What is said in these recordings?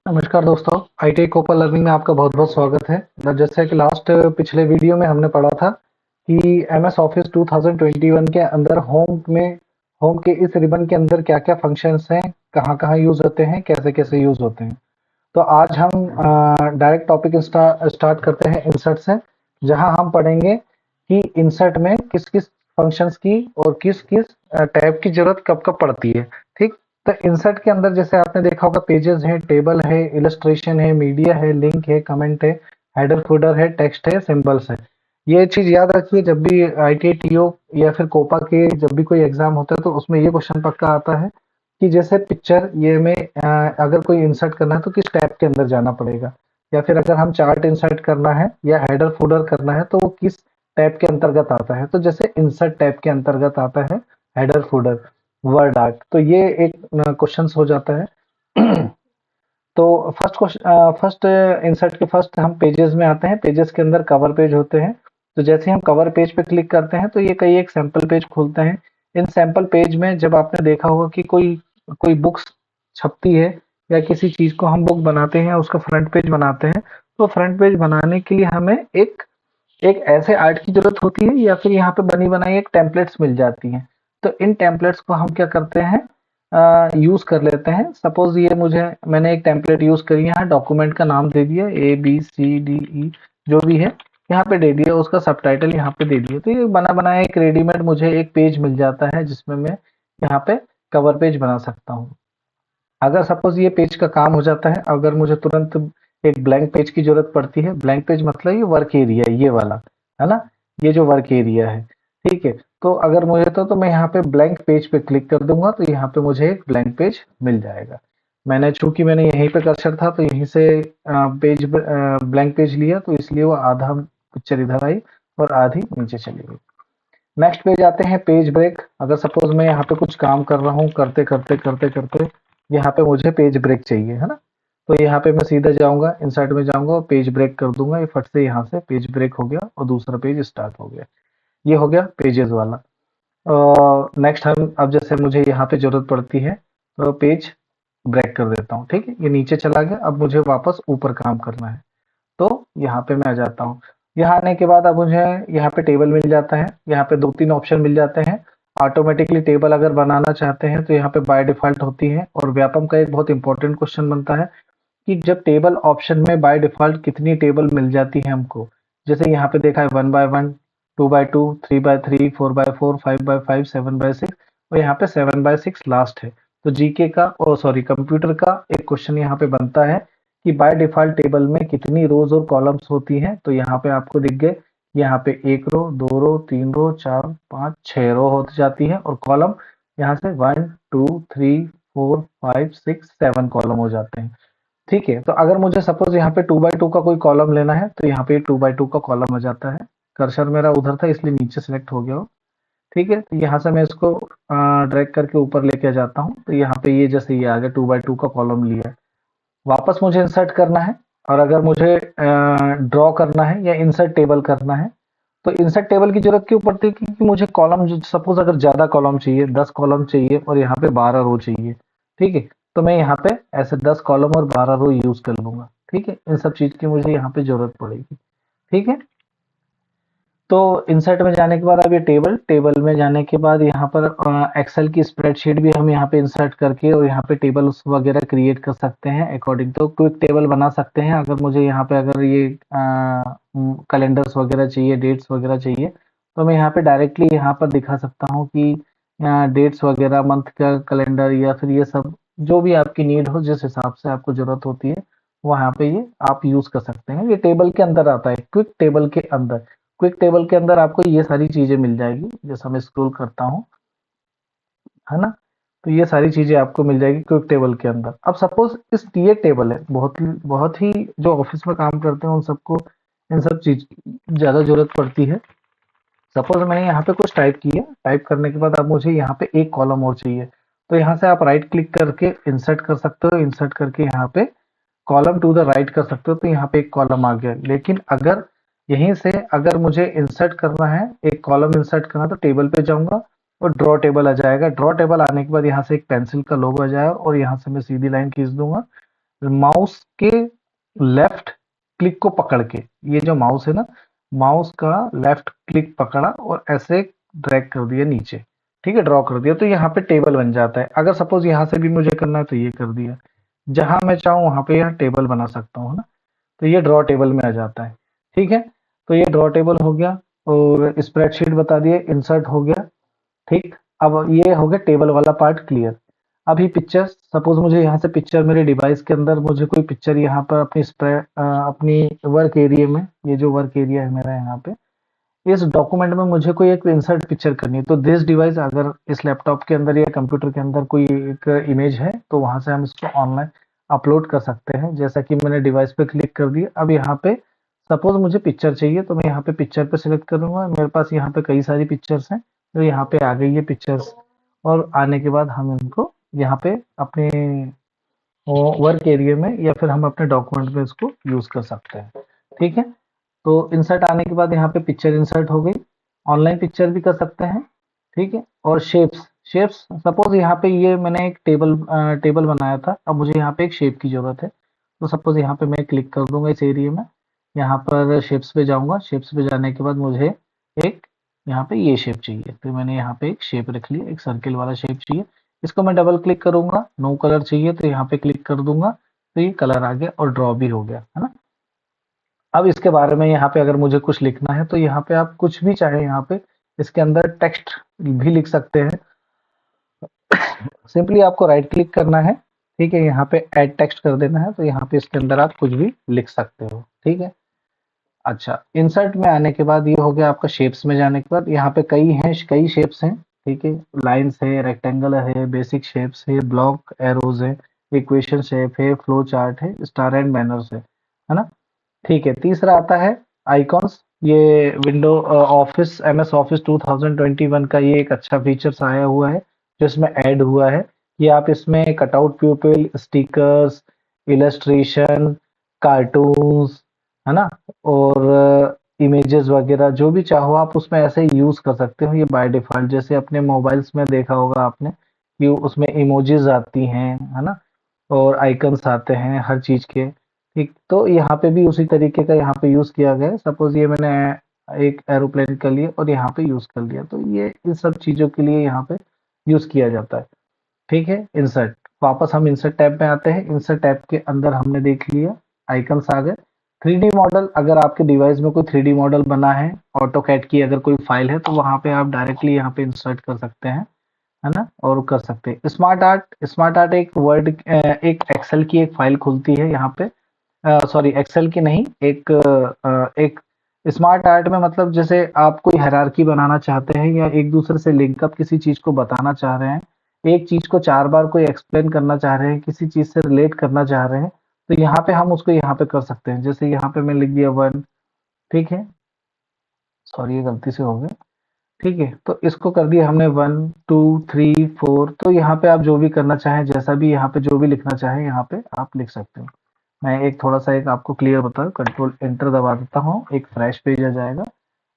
नमस्कार दोस्तों, ITI Copa learning में आपका बहुत-बहुत स्वागत है। जैसे कि पिछले वीडियो में हमने पढ़ा था कि एमएस ऑफिस 2021 के अंदर होम के इस रिबन के अंदर क्या-क्या फंक्शंस हैं, कहाँ-कहाँ यूज़ होते हैं, कैसे-कैसे यूज़ होते हैं। तो आज हम डायरेक्ट टॉपिक स्टार्ट करते हैं इंसर्ट से, जहां हम पढ़ेंगे कि इंसर्ट में किस-किस फंक्शंस की और किस-किस टैब की जरूरत कब-कब पड़ती है। ठीक। तो इंसर्ट के अंदर जैसे आपने देखा होगा, पेजेस है, टेबल है, इलस्ट्रेशन है, मीडिया है, लिंक है, कमेंट है, हेडर फुटर है, टेक्स्ट है, सिंबल्स है। ये चीज याद रखिए, जब भी आईटीआई टीओ या फिर कोपा के जब भी कोई एग्जाम होता है तो उसमें ये क्वेश्चन पक्का आता है कि जैसे पिक्चर ये में अगर कोई इंसर्ट करना है तो किस टैब के अंदर जाना पड़ेगा, या फिर अगर हम चार्ट इंसर्ट करना है या हेडर फुटर करना है तो वो किस टैब के अंतर्गत आता है। तो जैसे इंसर्ट टैब के अंतर्गत आता है हेडर फुटर, वर्ड आर्ट। तो ये एक क्वेश्चन हो जाता है। तो फर्स्ट इंसर्ट के फर्स्ट हम पेजेस में आते हैं। पेजेस के अंदर कवर पेज होते हैं। तो जैसे हम कवर पेज पे क्लिक करते हैं तो ये कई एक सैंपल पेज खुलते हैं। इन सैंपल पेज में जब आपने देखा होगा कि कोई कोई बुक्स छपती है या किसी चीज को हम बुक बनाते हैं, उसका फ्रंट पेज बनाते हैं, तो फ्रंट पेज बनाने के लिए हमें एक एक ऐसे आर्ट की जरूरत होती है या फिर यहाँ पे बनी बनाई एक टेम्पलेट्स मिल जाती हैं। तो इन टेम्पलेट्स को हम क्या करते हैं, यूज कर लेते हैं। सपोज ये मैंने एक टेम्पलेट यूज करी, यहाँ डॉक्यूमेंट का नाम दे दिया ABCDE, जो भी है यहाँ पे दे दिया, उसका सबटाइटल यहाँ पे दे दिया। तो ये बना बनाया एक रेडीमेड मुझे एक पेज मिल जाता है जिसमें मैं यहाँ पे कवर पेज बना सकता हूँ। अगर सपोज ये पेज का काम हो जाता है, अगर मुझे तुरंत एक ब्लैंक पेज की जरूरत पड़ती है, ब्लैंक पेज मतलब ये वर्क एरिया, ये वाला है ना, ये जो वर्क एरिया है। ठीक है। तो अगर मुझे तो मैं यहाँ पे ब्लैंक पेज पे क्लिक कर दूंगा तो यहाँ पे मुझे एक ब्लैंक पेज मिल जाएगा। चूंकि मैंने यहीं पे कर्सर था तो यहीं से ब्लैंक पेज लिया, तो इसलिए वो आधा पिक्चर इधर आई और आधी नीचे चली गई। नेक्स्ट पेज आते हैं पेज ब्रेक। अगर सपोज मैं यहाँ पे कुछ काम कर रहा हूँ, करते करते करते करते यहाँ पे मुझे पेज ब्रेक चाहिए, है ना। तो यहाँ पे मैं सीधा जाऊंगा, इंसर्ट में जाऊंगा और पेज ब्रेक कर दूंगा। ये फट से यहाँ से पेज ब्रेक हो गया और दूसरा पेज स्टार्ट हो गया। ये हो गया पेजेस वाला। नेक्स्ट हम अब जैसे मुझे यहाँ पे जरूरत पड़ती है तो पेज ब्रेक कर देता हूँ। ठीक है, ये नीचे चला गया। अब मुझे वापस ऊपर काम करना है तो यहाँ पे मैं आ जाता हूँ। यहाँ आने के बाद अब मुझे यहाँ पे टेबल मिल जाता है। यहाँ पे दो तीन ऑप्शन मिल जाते हैं। ऑटोमेटिकली टेबल अगर बनाना चाहते हैं तो यहाँ पे बाय डिफॉल्ट होती है। और व्यापम का एक बहुत इंपॉर्टेंट क्वेश्चन बनता है कि जब टेबल ऑप्शन में बाय डिफॉल्ट कितनी टेबल मिल जाती है हमको। जैसे यहाँ पे देखा है 1 by 1, 2 by 2, 3 by 3, 4 by 4, 5 by 5, 7 by 6, और यहाँ पे 7 by 6 लास्ट है। तो जीके का और सॉरी कंप्यूटर का एक क्वेश्चन यहाँ पे बनता है कि बाय डिफॉल्ट टेबल में कितनी रोज और कॉलम्स होती हैं। तो यहाँ पे आपको दिख गए, यहाँ पे 1 रो, 2 रो, 3 रो, 4, 5, 6 रो हो जाती है, और कॉलम यहाँ से 1, 2, 3, 4, 5, 6, 7 कॉलम हो जाते हैं। ठीक है। तो अगर मुझे सपोज यहाँ पे 2 by 2 का कोई कॉलम लेना है तो यहाँ पे 2 by 2 का कॉलम आ जाता है। कर्सर मेरा उधर था इसलिए नीचे सेलेक्ट हो गया हो। ठीक है। तो यहाँ से मैं इसको ड्रैग करके ऊपर लेके आ जाता हूँ। तो यहाँ पे ये जैसे ये आ गया, 2 by 2 का कॉलम लिया है। वापस मुझे इंसर्ट करना है, और अगर मुझे ड्रॉ करना है या इंसर्ट टेबल करना है तो इंसर्ट टेबल की जरूरत क्यों पड़ती है, क्योंकि मुझे कॉलम, सपोज अगर ज्यादा कॉलम चाहिए, 10 कॉलम चाहिए और यहाँ पे 12 रो चाहिए। ठीक है। तो मैं यहाँ पे ऐसे 10 कॉलम और 12 रो यूज कर लूंगा। ठीक है। इन सब चीज की मुझे यहाँ पे जरूरत पड़ेगी। ठीक है। तो इंसर्ट में जाने के बाद अब ये टेबल में जाने के बाद यहाँ पर एक्सेल की स्प्रेडशीट भी हम यहाँ पे इंसर्ट करके और यहाँ पे टेबल्स वगैरह क्रिएट कर सकते हैं। अकॉर्डिंग तो क्विक टेबल बना सकते हैं। अगर मुझे यहाँ पे अगर ये कैलेंडर्स वगैरह चाहिए, डेट्स वगैरह चाहिए, तो मैं यहाँ पे डायरेक्टली यहाँ पर दिखा सकता हूँ कि डेट्स वगैरह, मंथ का कैलेंडर, या फिर ये सब जो भी आपकी नीड हो, जिस हिसाब से आपको जरूरत होती है वहाँ पे ये आप यूज कर सकते हैं। ये टेबल के अंदर आता है, क्विक टेबल के अंदर। क्विक टेबल के अंदर आपको ये सारी चीजें मिल जाएगी। जैसा मैं स्क्रॉल करता हूँ, है ना, तो ये सारी चीजें आपको मिल जाएगी क्विक टेबल के अंदर। अब सपोज इस ये टेबल है, बहुत ही जो ऑफिस में काम करते हैं उन सबको इन सब चीज की ज्यादा जरूरत पड़ती है। सपोज मैंने यहाँ पे कुछ टाइप किया, टाइप करने के बाद अब मुझे यहाँ पे एक कॉलम और चाहिए, तो यहाँ से आप राइट क्लिक करके इंसर्ट कर सकते हो। इंसर्ट करके यहाँ पे कॉलम टू द राइट कर सकते हो, तो यहाँ पे एक कॉलम आ गया। लेकिन अगर यहीं से अगर मुझे इंसर्ट करना है, एक कॉलम इंसर्ट करना, तो टेबल पे जाऊंगा और ड्रॉ टेबल आ जाएगा। ड्रॉ टेबल आने के बाद यहाँ से एक पेंसिल का लोगो आ जाएगा और यहाँ से मैं सीधी लाइन खींच दूंगा। माउस के लेफ्ट क्लिक को पकड़ के, ये जो माउस है ना, माउस का लेफ्ट क्लिक पकड़ा और ऐसे ड्रैग कर दिया नीचे, ठीक है, ड्रॉ कर दिया, तो यहाँ पे टेबल बन जाता है। अगर सपोज यहाँ से भी मुझे करना है तो ये कर दिया, जहां मैं चाहूँ वहां पे यहाँ टेबल बना सकता हूँ ना, तो ये ड्रॉ टेबल में आ जाता है। ठीक है, तो ये ड्रॉ टेबल हो गया, और स्प्रेडशीट बता दिए, इंसर्ट हो गया। ठीक, अब ये हो गया टेबल वाला पार्ट क्लियर। अभी पिक्चर, सपोज मुझे यहाँ से पिक्चर, मेरे डिवाइस के अंदर मुझे कोई पिक्चर यहाँ पर अपनी अपनी वर्क एरिया में, ये जो वर्क एरिया है मेरा यहाँ पे, इस डॉक्यूमेंट में मुझे कोई एक इंसर्ट पिक्चर करनी है, तो दिस डिवाइस, अगर इस लैपटॉप के अंदर या कंप्यूटर के अंदर कोई एक इमेज है तो वहां से हम इसको ऑनलाइन अपलोड कर सकते हैं। जैसा कि मैंने डिवाइस पे क्लिक कर दिया, अब यहाँ पे सपोज मुझे पिक्चर चाहिए, तो मैं यहाँ पे पिक्चर पे सिलेक्ट करूंगा। मेरे पास यहाँ पे कई सारी पिक्चर्स हैं, तो यहाँ पे आ गई ये पिक्चर्स, और आने के बाद हम इनको यहाँ पे अपने वर्क एरिया में या फिर हम अपने डॉक्यूमेंट में इसको यूज कर सकते हैं। ठीक है, तो इंसर्ट आने के बाद यहाँ पे पिक्चर इंसर्ट हो गई, ऑनलाइन पिक्चर भी कर सकते हैं। ठीक है, और शेप्स, शेप्स सपोज यहाँ पे ये मैंने एक टेबल बनाया था, अब मुझे यहाँ पे एक शेप की जरूरत है, तो सपोज यहाँ पे मैं क्लिक कर दूंगा इस एरिया में, यहाँ पर शेप्स पे जाऊंगा, शेप्स पे जाने के बाद मुझे एक यहाँ पे ये शेप चाहिए, तो मैंने यहाँ पे एक शेप रख लिया, एक सर्किल वाला शेप चाहिए, इसको मैं डबल क्लिक करूंगा। नो कलर चाहिए तो यहाँ पे क्लिक कर दूंगा, तो ये कलर आ गया और ड्रॉ भी हो गया, है ना। अब इसके बारे में यहाँ पे अगर मुझे कुछ लिखना है तो यहाँ पे आप कुछ भी चाहे, यहाँ पे इसके अंदर टेक्स्ट भी लिख सकते हैं। सिंपली आपको राइट क्लिक करना है, ठीक है, यहाँ पे ऐड टेक्स्ट कर देना है, तो यहाँ पे इसके अंदर आप कुछ भी लिख सकते हो। ठीक है, अच्छा, इंसर्ट में आने के बाद ये हो गया आपका शेप्स में जाने के बाद, यहाँ पे कई शेप्स हैं। ठीक है, लाइंस है, रेक्टेंगल है, बेसिक शेप्स है, ब्लॉक एरोज है, इक्वेशन शेप है, फ्लो चार्ट है, स्टार एंड बैनर्स है ना। ठीक है, तीसरा आता है आइकॉन्स। ये विंडो ऑफिस, एमएस ऑफिस 2021 का ये एक अच्छा फीचर्स आया हुआ है, जो इसमें ऐड हुआ है। ये आप इसमें कटआउट प्यूपिल, स्टिकर्स, इलस्ट्रेशन, कार्टून्स, है ना, और इमेजेस वगैरह जो भी चाहो आप उसमें ऐसे यूज कर सकते हो। ये बाय डिफॉल्ट, जैसे अपने मोबाइल्स में देखा होगा आपने कि उसमें इमोजीज आती हैं, है ना, और आइकन्स आते हैं हर चीज के। ठीक, तो यहाँ पे भी उसी तरीके का यहाँ पे यूज किया गया है। सपोज ये मैंने एक एरोप्लेन कर लिया और यहाँ पे यूज कर लिया, तो ये इन सब चीजों के लिए यहाँ पे यूज किया जाता है। ठीक है, इंसर्ट, वापस हम इंसर्ट टैब में आते हैं। इंसर्ट टैब के अंदर हमने देख लिया आइकन्स आ गए। 3D मॉडल, अगर आपके डिवाइस में कोई 3D मॉडल बना है, ऑटो कैड की अगर कोई फाइल है, तो वहां पे आप डायरेक्टली यहाँ पे इंसर्ट कर सकते हैं, है ना, और कर सकते हैं। स्मार्ट आर्ट, स्मार्ट आर्ट एक वर्ड, एक एक्सेल की एक फाइल खुलती है यहाँ पे, सॉरी एक्सेल की नहीं, एक स्मार्ट आर्ट में, मतलब जैसे आप कोई हायरार्की बनाना चाहते हैं या एक दूसरे से लिंकअप किसी चीज को बताना चाह रहे हैं, एक चीज को चार बार कोई एक्सप्लेन करना चाह रहे हैं, किसी चीज से रिलेट करना चाह रहे हैं, तो यहाँ पे हम उसको यहाँ पे कर सकते हैं। जैसे यहाँ पे मैं लिख दिया 1, ठीक है, सॉरी ये गलती से हो गया। ठीक है, तो इसको कर दिया हमने 1 2 3 4, तो यहाँ पे आप जो भी करना चाहें, जैसा भी यहाँ पे जो भी लिखना चाहें यहाँ पे आप लिख सकते हो। मैं एक थोड़ा सा एक आपको क्लियर बताऊँ, कंट्रोल एंटर दबा देता हूँ, एक फ्रेश पेज आ जाएगा।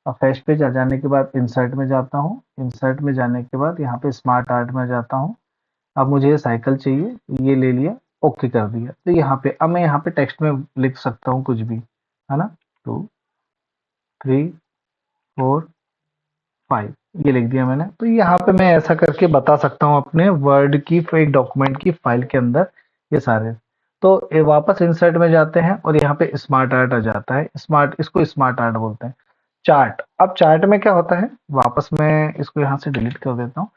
अब फ्रेश पेज आ जाने के बाद इंसर्ट में जाता हूँ, इंसर्ट में जाने के बाद यहाँ पे स्मार्ट आर्ट में जाता हूँ। अब मुझे ये साइकिल चाहिए, ये ले लिया, ओके कर दिया, तो यहाँ पे अब मैं यहाँ पे टेक्स्ट में लिख सकता हूँ कुछ भी, है ना, 2 3 4 5, ये लिख दिया मैंने। तो यहाँ पे मैं ऐसा करके बता सकता हूँ अपने वर्ड की, एक डॉक्यूमेंट की फाइल के अंदर ये सारे। तो ये वापस इंसर्ट में जाते हैं और यहाँ पे स्मार्ट आर्ट आ जाता है, स्मार्ट, इसको स्मार्ट आर्ट बोलते हैं। चार्ट, अब चार्ट में क्या होता है, वापस मैं इसको यहाँ से डिलीट कर देता हूँ।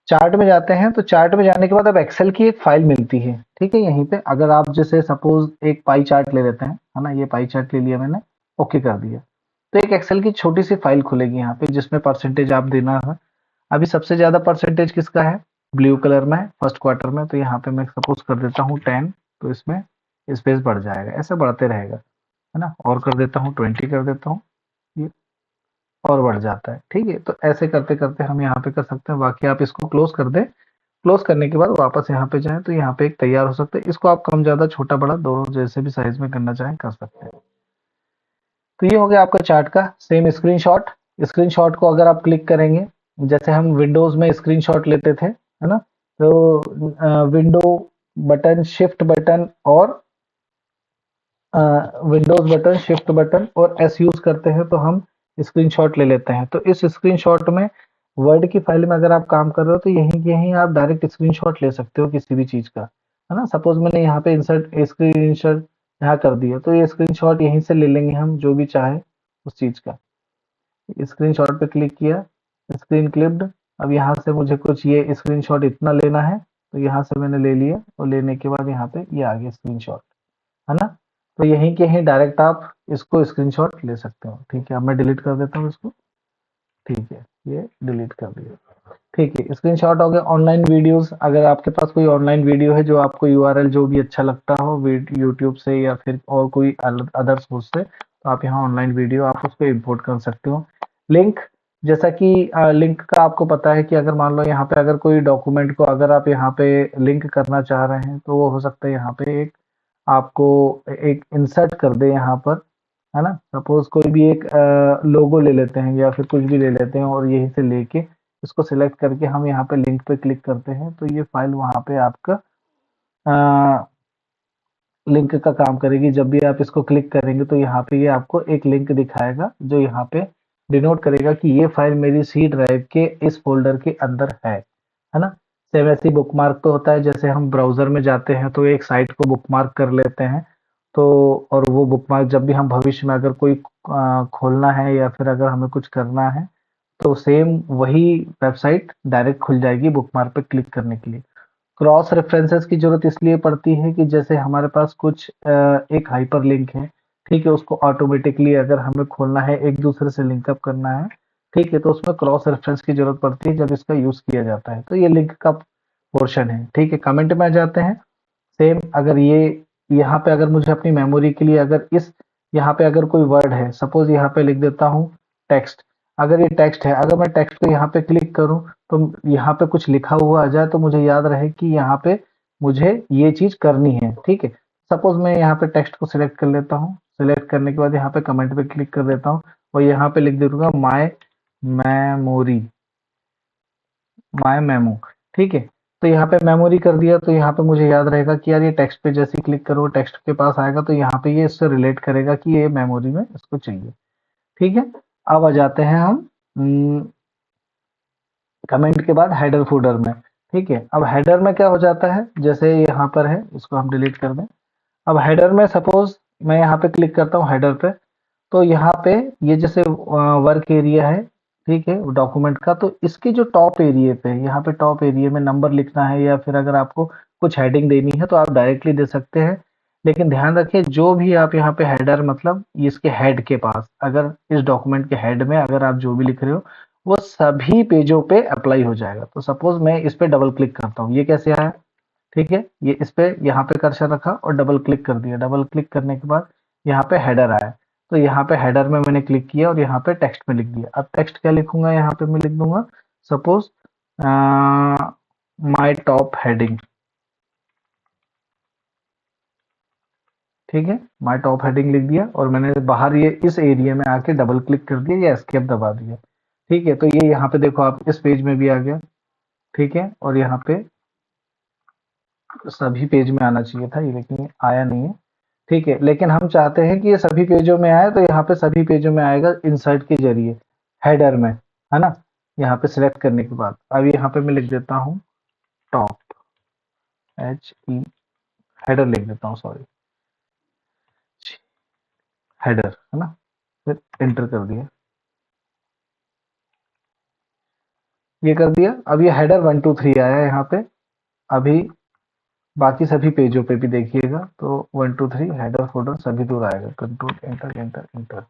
चार्ट में जाते हैं, तो चार्ट में जाने के बाद अब एक्सेल की एक फाइल मिलती है। ठीक है, यहीं पे अगर आप जैसे सपोज एक पाई चार्ट ले लेते हैं, है ना, ये पाई चार्ट ले लिया मैंने, ओके कर दिया, तो एक एक्सेल की छोटी सी फाइल खुलेगी यहाँ पे, जिसमें परसेंटेज आप देना है। अभी सबसे ज्यादा परसेंटेज किसका है, ब्लू कलर में है, फर्स्ट क्वार्टर में, तो यहाँ पे मैं सपोज कर देता हूँ 10, तो इसमें स्पेस बढ़ जाएगा, ऐसे बढ़ते रहेगा, है ना, और कर देता हूँ 20 कर देता हूँ, ये और बढ़ जाता है। ठीक है, तो ऐसे करते करते हम यहाँ पे कर सकते हैं। बाकी आप इसको क्लोज कर दें, क्लोज करने के बाद वापस यहाँ पे जाएं, तो यहाँ पे एक तैयार हो सकता है। इसको आप कम ज्यादा छोटा बड़ा दोनों जैसे भी साइज में करना चाहें कर सकते हैं। तो ये हो गया आपका चार्ट का सेम स्क्रीनशॉट। स्क्रीनशॉट को अगर आप क्लिक करेंगे, जैसे हम विंडोज में स्क्रीनशॉट लेते थे, है ना, तो विंडो बटन, शिफ्ट बटन और विंडोज बटन, शिफ्ट बटन और एस यूज करते हैं तो हम स्क्रीनशॉट ले लेते हैं। तो इस स्क्रीनशॉट में वर्ड की फाइल में अगर आप काम कर रहे हो तो यहीं के यहीं आप डायरेक्ट स्क्रीनशॉट ले सकते हो किसी भी चीज का, है ना। सपोज मैंने यहाँ पे इंसर्ट स्क्रीनशॉट यहाँ कर दिया तो ये स्क्रीनशॉट यहीं से ले लेंगे हम जो भी चाहे उस चीज का। स्क्रीनशॉट पे क्लिक किया, स्क्रीन क्लिप्ड। अब यहाँ से मुझे कुछ ये स्क्रीनशॉट इतना लेना है तो यहाँ से मैंने ले लिया और लेने के बाद यहाँ पे ये आ गया स्क्रीनशॉट, है ना। तो यहीं के यहीं डायरेक्ट आप इसको स्क्रीनशॉट ले सकते हो। ठीक है, अब मैं डिलीट कर देता हूँ इसको। ठीक है, ये डिलीट कर दिया। ठीक है, स्क्रीनशॉट हो गया। ऑनलाइन वीडियोस, अगर आपके पास कोई ऑनलाइन वीडियो है जो आपको यूआरएल जो भी अच्छा लगता हो यूट्यूब से या फिर और कोई अदर सोर्स से, तो आप यहाँ ऑनलाइन वीडियो आप उसको इंपोर्ट कर सकते हो। लिंक, जैसा कि लिंक का आपको पता है कि अगर मान लो यहाँ पे अगर कोई डॉक्यूमेंट को अगर आप यहाँ पे लिंक करना चाह रहे हैं तो वो हो सकता है यहाँ पे एक आपको एक इंसर्ट कर दे यहाँ पर, है ना। सपोज कोई भी एक लोगो ले लेते हैं या फिर कुछ भी ले लेते हैं और यहीं से लेके इसको सिलेक्ट करके हम यहाँ पे लिंक पे क्लिक करते हैं तो ये फाइल वहाँ पे आपका लिंक का काम करेगी। जब भी आप इसको क्लिक करेंगे तो यहाँ पे ये आपको एक लिंक दिखाएगा जो यहाँ पे डिनोट करेगा कि ये फाइल मेरी सी ड्राइव के इस फोल्डर के अंदर है ना। सेम ऐसे बुकमार्क तो होता है, जैसे हम ब्राउजर में जाते हैं तो एक साइट को बुकमार्क कर लेते हैं तो, और वो बुकमार्क जब भी हम भविष्य में अगर कोई खोलना है या फिर अगर हमें कुछ करना है तो सेम वही वेबसाइट डायरेक्ट खुल जाएगी बुकमार्क पे क्लिक करने के लिए। क्रॉस रेफरेंसेस की जरूरत इसलिए पड़ती है कि जैसे हमारे पास कुछ एक हाइपर लिंक है, ठीक है, उसको ऑटोमेटिकली अगर हमें खोलना है एक दूसरे से लिंकअप करना है, ठीक है, तो उसमें क्रॉस रेफरेंस की जरूरत पड़ती है जब इसका यूज किया जाता है। तो ये लिंक का पोर्शन है। ठीक है, कमेंट में आ जाते हैं। सेम अगर ये यहाँ पे अगर मुझे अपनी मेमोरी के लिए अगर इस यहाँ पे अगर कोई वर्ड है, सपोज यहाँ पे लिख देता हूँ टेक्स्ट। अगर ये टेक्स्ट है, अगर मैं टेक्स्ट पे यहाँ पे क्लिक करूँ तो यहाँ पे कुछ लिखा हुआ आ जाए तो मुझे याद रहे कि यहाँ पे मुझे ये चीज करनी है। ठीक है, सपोज मैं यहाँ पे टेक्स्ट को सिलेक्ट कर लेता हूँ। सिलेक्ट करने के बाद यहाँ पे कमेंट पे क्लिक कर देता हूँ और यहाँ पे लिख दूंगा माय मेमोरी, माय मेमो। ठीक है, तो यहाँ पे मेमोरी कर दिया तो यहाँ पे मुझे याद रहेगा कि यार ये टेक्स्ट पे जैसे क्लिक करो टेक्स्ट के पास आएगा तो यहाँ पे ये इससे रिलेट करेगा कि ये मेमोरी में इसको चाहिए। ठीक है, अब आ जाते हैं हम कमेंट के बाद हेडर फोल्डर में। ठीक है, अब हेडर में क्या हो जाता है, जैसे यहाँ पर है इसको हम डिलीट कर दें। अब हेडर में सपोज मैं यहाँ पे क्लिक करता हूँ हेडर पे, तो यहाँ पे ये जैसे वर्क एरिया है, ठीक है, डॉक्यूमेंट का, तो इसके जो टॉप एरिया पे यहाँ पे टॉप एरिया में नंबर लिखना है या फिर अगर आपको कुछ हेडिंग देनी है तो आप डायरेक्टली दे सकते हैं। लेकिन ध्यान रखिए जो भी आप यहाँ पे हेडर मतलब इसके हेड के पास अगर इस डॉक्यूमेंट के हेड में अगर आप जो भी लिख रहे हो वो सभी पेजों पे अप्लाई हो जाएगा। तो सपोज मैं इस पे डबल क्लिक करता हूँ, ये कैसे आया, ठीक है, ये इस पे यहाँ पे कर्सर रखा और डबल क्लिक कर दिया। डबल क्लिक करने के बाद यहाँ पे हेडर आया, तो यहाँ पे हेडर में मैंने क्लिक किया और यहाँ पे टेक्स्ट में लिख दिया। अब टेक्स्ट क्या लिखूंगा, यहाँ पे मैं लिख दूंगा सपोज माय टॉप हेडिंग। ठीक है, माय टॉप हेडिंग लिख दिया और मैंने बाहर ये इस एरिया में आके डबल क्लिक कर दिया या एस्केप दबा दिया। ठीक है, तो ये यहाँ पे देखो आप इस पेज में भी आ गया। ठीक है, और यहाँ पे सभी पेज में आना चाहिए था ये, लेकिन ये आया नहीं है। ठीक है, लेकिन हम चाहते हैं कि ये सभी पेजों में आए तो यहाँ पे सभी पेजों में आएगा इंसर्ट के जरिए हेडर में, है ना। यहाँ पे सिलेक्ट करने के बाद अब यहाँ पे मैं लिख देता हूँ टॉप, एच ई, हेडर लिख देता हूँ, सॉरी, हेडर, है ना। फिर एंटर कर दिया, ये कर दिया। अब ये हेडर 1 2 3 आया यहाँ पे। अभी बाकी सभी पेजों पे भी देखिएगा तो 1 2 3 हेडर फोल्डर सभी दूर आएगा। Control enter enter enter.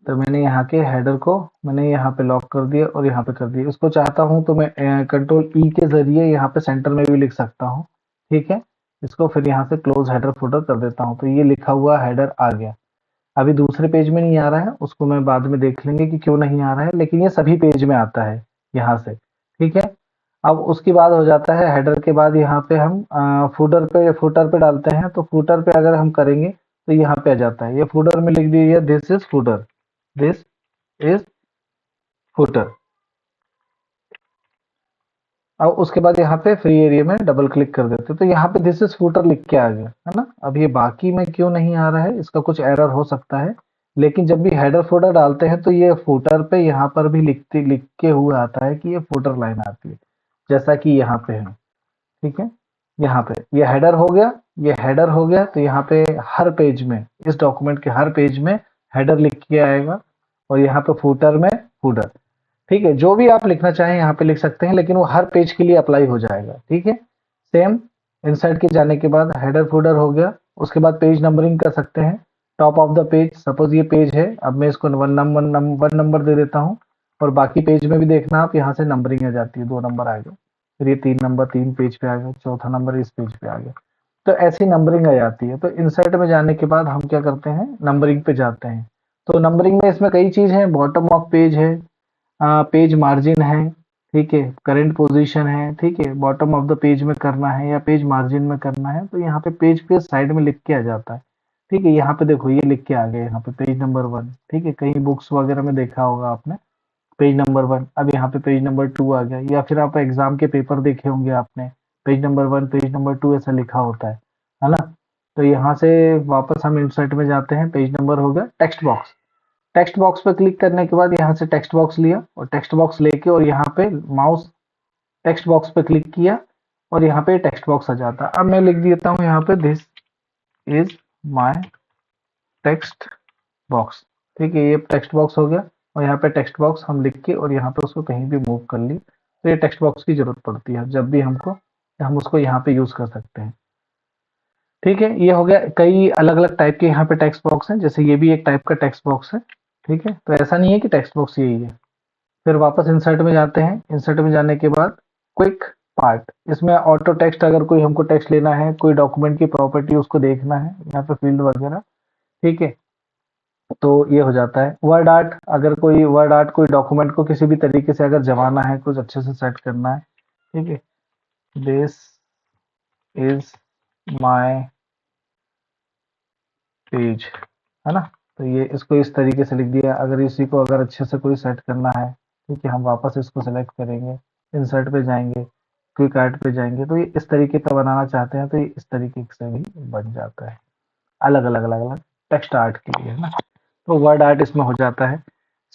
तो मैंने यहाँ के हेडर को मैंने यहाँ पे लॉक कर दिया और यहाँ पे कर दिया। इसको चाहता हूँ तो मैं कंट्रोल ई के जरिए यहाँ पे सेंटर में भी लिख सकता हूँ। ठीक है, इसको फिर यहाँ से क्लोज हेडर फोल्डर कर देता हूँ तो ये लिखा हुआ हेडर आ गया। अभी दूसरे पेज में नहीं आ रहा है, उसको मैं बाद में देख लेंगे कि क्यों नहीं आ रहा है, लेकिन ये सभी पेज में आता है यहाँ से। ठीक है, अब उसके बाद हो जाता है हेडर के बाद यहाँ पे हम फुटर पे डालते हैं। तो फुटर पे अगर हम करेंगे तो यहाँ पे आ जाता है, ये फुटर में लिख दीजिए this is footer, this is footer. अब उसके बाद यहाँ पे फ्री एरिया में डबल क्लिक कर देते हैं, तो यहाँ पे दिस इज फुटर लिख के आ गया है ना। अब ये बाकी में क्यों नहीं आ रहा है, इसका कुछ एरर हो सकता है, लेकिन जब भी हेडर फुटर डालते हैं तो ये फुटर पे यहाँ पर भी लिख के हुआ आता है कि ये फुटर लाइन आती है, जैसा कि यहाँ पे है। ठीक है, यहाँ पे ये हेडर हो गया, ये हेडर हो गया, तो यहाँ पे हर पेज में, इस डॉक्यूमेंट के हर पेज में हेडर लिख के आएगा, और यहाँ पे फुटर में फुटर। ठीक है, जो भी आप लिखना चाहें यहाँ पे लिख सकते हैं, लेकिन वो हर पेज के लिए अप्लाई हो जाएगा। ठीक है, सेम इंसर्ट के जाने के बाद हेडर फुटर हो गया, उसके बाद पेज नंबरिंग कर सकते हैं। Top of the page, suppose ये पेज है, अब मैं इसको वन नंबर दे देता हूँ, और बाकी पेज में भी देखना आप, यहाँ से नंबरिंग आ जाती है, 2 नंबर आ गए, फिर ये 3 नंबर 3 पेज पे आ गया, चौथा नंबर इस पेज पे आ गया। तो ऐसी नंबरिंग आ जाती है। तो इंसर्ट में जाने के बाद हम क्या करते हैं, नंबरिंग पे जाते हैं। तो नंबरिंग में इसमें कई चीज है, बॉटम ऑफ पेज है, पेज मार्जिन है, ठीक है, करंट पोजीशन है, ठीक है, बॉटम ऑफ द पेज में करना है या पेज मार्जिन में करना है, तो यहाँ पे साइड में लिख के आ जाता है। ठीक है, यहाँ पे देखो ये लिख के आ गया, यहाँ पे पेज नंबर 1। ठीक है, कहीं बुक्स वगैरह में देखा होगा आपने पेज नंबर 1, अब यहाँ पे पेज नंबर 2 आ गया, या फिर आप एग्जाम के पेपर देखे होंगे आपने, पेज नंबर 1 पेज नंबर 2 ऐसा लिखा होता है ना। तो यहाँ से वापस हम इंसर्ट में जाते हैं, पेज नंबर हो गया, टेक्स्ट बॉक्स। टेक्स्ट बॉक्स पे क्लिक करने के बाद यहाँ से टेक्स्ट बॉक्स लिया, और टेक्स्ट बॉक्स लेके और यहाँ पे माउस टेक्स्ट बॉक्स पे क्लिक किया, और यहाँ पे टेक्स्ट बॉक्स आ जाता है। अब मैं लिख देता हूँ यहाँ पे, this is my text box. ठीक है, ये टेक्स्ट बॉक्स हो गया, और यहाँ पे टेक्स्ट बॉक्स हम लिख के और यहाँ पे उसको कहीं भी मूव कर ली, तो ये टेक्स्ट बॉक्स की जरूरत पड़ती है जब भी हमको, हम उसको यहाँ पे यूज कर सकते हैं। ठीक है, ये हो गया, कई अलग अलग टाइप के यहाँ पे टेक्स्ट बॉक्स हैं, जैसे ये भी एक टाइप का टेक्स्ट बॉक्स है। ठीक है, तो ऐसा नहीं है कि टेक्स्ट बॉक्स यही है। फिर वापस इंसर्ट में जाते हैं, इंसर्ट में जाने के बाद क्विक पार्ट, इसमें ऑटो टेक्स्ट, अगर कोई हमको टेक्स्ट लेना है, कोई डॉक्यूमेंट की प्रॉपर्टी उसको देखना है, यहाँ पे फील्ड वगैरह। ठीक है, तो ये हो जाता है। वर्ड आर्ट, अगर कोई वर्ड आर्ट कोई डॉक्यूमेंट को किसी भी तरीके से अगर जमाना है, कुछ अच्छे से सेट करना है। ठीक है, दिस इज माय पेज, है ना। तो ये इसको इस तरीके से लिख दिया, अगर इसी को अगर अच्छे से कोई सेट करना है, ठीक है, हम वापस इसको सेलेक्ट करेंगे, इंसर्ट पे जाएंगे, क्विक आर्ट पे जाएंगे, तो ये इस तरीके का बनाना चाहते हैं तो ये इस तरीके से भी बन जाता है, अलग अलग अलग अलग टेक्स्ट आर्ट के लिए, है ना। तो वर्ड आर्ट इसमें हो जाता है।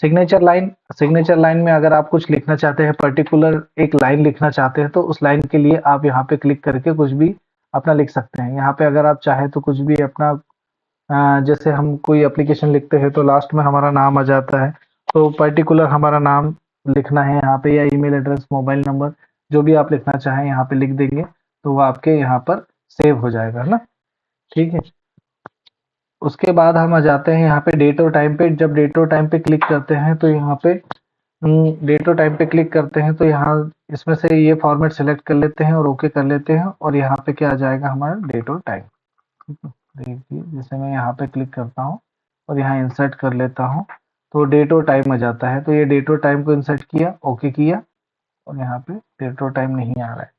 सिग्नेचर लाइन, सिग्नेचर लाइन में अगर आप कुछ लिखना चाहते हैं, पर्टिकुलर एक लाइन लिखना चाहते हैं, तो उस लाइन के लिए आप यहाँ पे क्लिक करके कुछ भी अपना लिख सकते हैं। यहाँ पे अगर आप चाहें तो कुछ भी अपना, जैसे हम कोई एप्लीकेशन लिखते हैं तो लास्ट में हमारा नाम आ जाता है, तो पर्टिकुलर हमारा नाम लिखना है यहाँ पे, या ईमेल एड्रेस, मोबाइल नंबर, जो भी आप लिखना चाहें यहाँ पे लिख देंगे, तो वो आपके यहाँ पर सेव हो जाएगा, है ना। ठीक है, उसके बाद हम आ जाते हैं यहाँ पे डेट और टाइम पे। जब डेट और टाइम पे क्लिक करते हैं तो यहाँ पे डेट और टाइम पे क्लिक करते हैं, तो यहाँ इसमें से ये फॉर्मेट सेलेक्ट कर लेते हैं और ओके कर लेते हैं, और यहाँ पे क्या आ जाएगा, हमारा डेट और टाइम। देखिए, जैसे मैं यहाँ पे क्लिक करता हूँ और यहाँ इंसर्ट कर लेता हूँ, तो डेट और टाइम आ जाता है। तो ये डेट और टाइम को इंसर्ट किया, ओके किया, और यहाँ पे डेट और टाइम नहीं आ रहा है।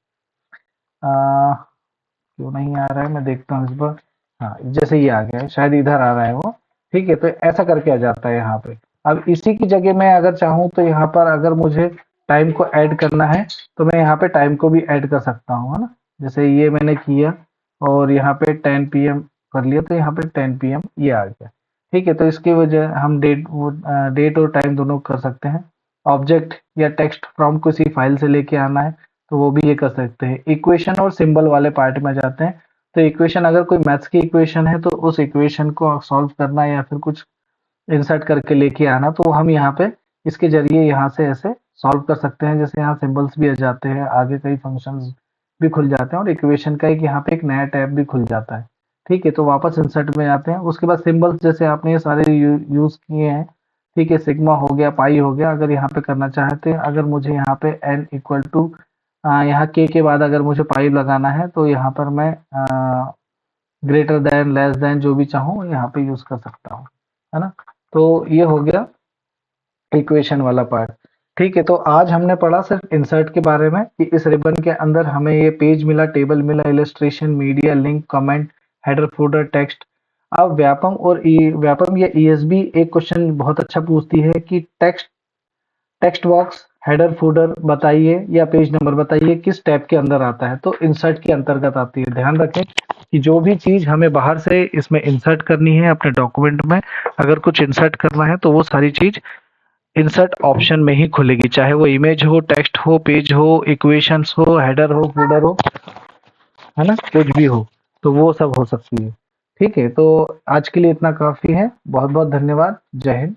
क्यों नहीं आ रहा है, मैं देखता हूँ इस बार। हाँ, जैसे ये आ गया है, शायद इधर आ रहा है वो। ठीक है, तो ऐसा करके आ जाता है यहाँ पे। अब इसी की जगह मैं अगर चाहूँ तो यहाँ पर अगर मुझे टाइम को ऐड करना है, तो मैं यहाँ पे टाइम को भी ऐड कर सकता हूँ, है ना। जैसे ये मैंने किया और यहाँ पे 10 PM कर लिया, तो यहाँ पे 10 PM ये आ गया। ठीक है, तो इसकी वजह हम डेट और टाइम दोनों कर सकते हैं। ऑब्जेक्ट या टेक्स्ट फ्रॉम किसी फाइल से लेके आना है, तो वो भी ये कर सकते हैं। इक्वेशन और सिंबल वाले पार्ट में जाते हैं। तो इक्वेशन, अगर कोई मैथ्स की इक्वेशन है तो उस इक्वेशन को सॉल्व करना या फिर कुछ इंसर्ट करके लेके आना, तो हम यहाँ पे इसके जरिए यहाँ से ऐसे सॉल्व कर सकते हैं। जैसे यहाँ सिंबल्स भी आ जाते हैं, आगे कई फंक्शंस भी खुल जाते हैं, और इक्वेशन का एक यहाँ पे एक नया टैब भी खुल जाता है। ठीक है, तो वापस इंसर्ट में आते हैं। उसके बाद सिंबल्स, जैसे आपने ये सारे यूज किए हैं, ठीक है, सिग्मा हो गया, पाई हो गया, अगर यहाँ पे करना चाहते हैं, अगर मुझे यहाँ पे n इक्वल टू, यहाँ के बाद अगर मुझे पाई लगाना है, तो यहाँ पर मैं ग्रेटर देन, लेस देन, जो भी चाहूँ यहाँ पे यूज कर सकता हूँ, है ना। तो ये हो गया इक्वेशन वाला पार्ट। ठीक है, तो आज हमने पढ़ा सिर्फ इंसर्ट के बारे में, कि इस रिबन के अंदर हमें ये पेज मिला, टेबल मिला, illustration, media, link, comment, header, footer, text. अब व्यापम और व्यापम या ESB एक क्वेश्चन बहुत अच्छा पूछती है कि text text box, header fodder बताइए या पेज नंबर बताइए किस टैब के अंदर आता है, तो इंसर्ट के अंतर्गत आती है। ध्यान रखें कि जो भी चीज़ हमें बाहर से इसमें इंसर्ट करनी है अपने डॉक्यूमेंट में, अगर कुछ इंसर्ट करना है तो वो सारी चीज़ इंसर्ट ऑप्शन में ही खुलेगी, चाहे वो इमेज हो, टेक्स्ट हो, पेज हो, इक्वेशंस हो, हेडर हो, फूडर हो, है ना, कुछ भी हो, तो वो सब हो सकती है। ठीक है, तो आज के लिए इतना काफ़ी है। बहुत बहुत धन्यवाद। जय हिंद।